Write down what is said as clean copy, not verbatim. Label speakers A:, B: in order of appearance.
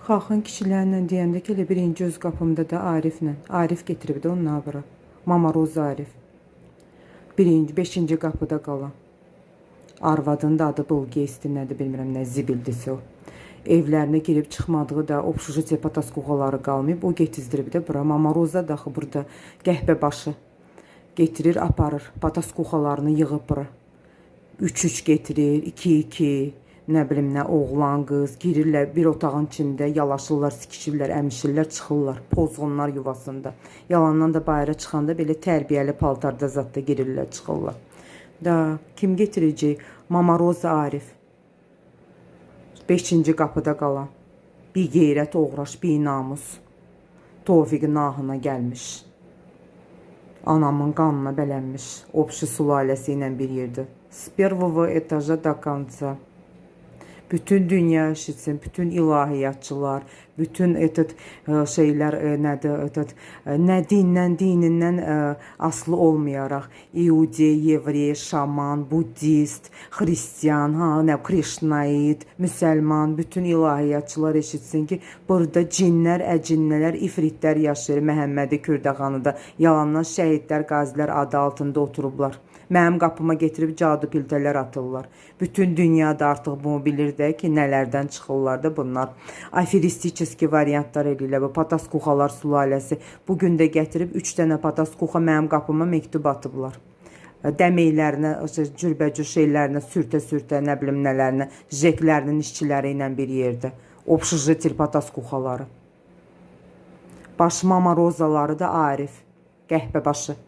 A: Xalqın kişilərlə deyəndə ki, elə birinci öz qapımda da Ariflə. Arif getirib də onun abıra. Mamaroz Arif. Birinci, 5-ci qapıda qalan. Arvadının da adı Bilgeysti, nədir bilmirəm, nə zibildisi o. Evlərinə girib çıxmadığı da obşucu pataskuxaları qalmayıb, o getizdirib də bura. Mamarozda daxı burada qəhbə başı getirir, aparır. Pataskuxalarını yığıb bura. 3-3 getirir, 2-2, nə bilim nə, oğlan, qız girirlər bir otağın içində, yalaşırlar, sikişirlər, əmişirlər, çıxırlar, pozğunlar yuvasında. Yalandan da bayıra çıxanda belə tərbiyəli paltarda zadda girirlər, çıxırlar. Da kim getirəcək? Mamaroz Arif. 5-ci qapıda qalan. Bir qeyrət oğraş, bir namus. Tofiqin ahına gəlmiş. Anamın qanına bələnmiş. Obşu sülaləsi ilə bir yerdə. S первого этажа до конца. Bütün dünya eşitsin, bütün ilahiyyatçılar, bütün şeylər nədir, nə dinindən aslı olmayaraq, İudi, Yevri, Şaman, Budist, Xristiyan, nə Krişnaid, Müsəlman, bütün ilahiyyatçılar eşitsin ki, burada cinlər, əcinnələr, ifritlər yaşayır. Məhəmmədi Kürdəxanı da yalandan şəhidlər, qazilər adı altında oturublar. Mənim qapıma getirib cadu piltələr atırlar. Bütün dünyada artıq bunu bilir də ki, nələrdən çıxırlar da bunlar. Aferistiçeski variantlar eləyirlər. Bu pataskuxalar sülaləsi. Bugün də gətirib 3 dənə pataskuxa mənim qapıma məktub atıblar. Dəməklərinə, cürbəcür şeylərinə, sürtə-sürtə, nə bilim nələrinə, jeklərinin işçiləri ilə bir yerdə. Obşujetil pataskuxaları. Baş mamarozaları da Arif. Qəhbə başı.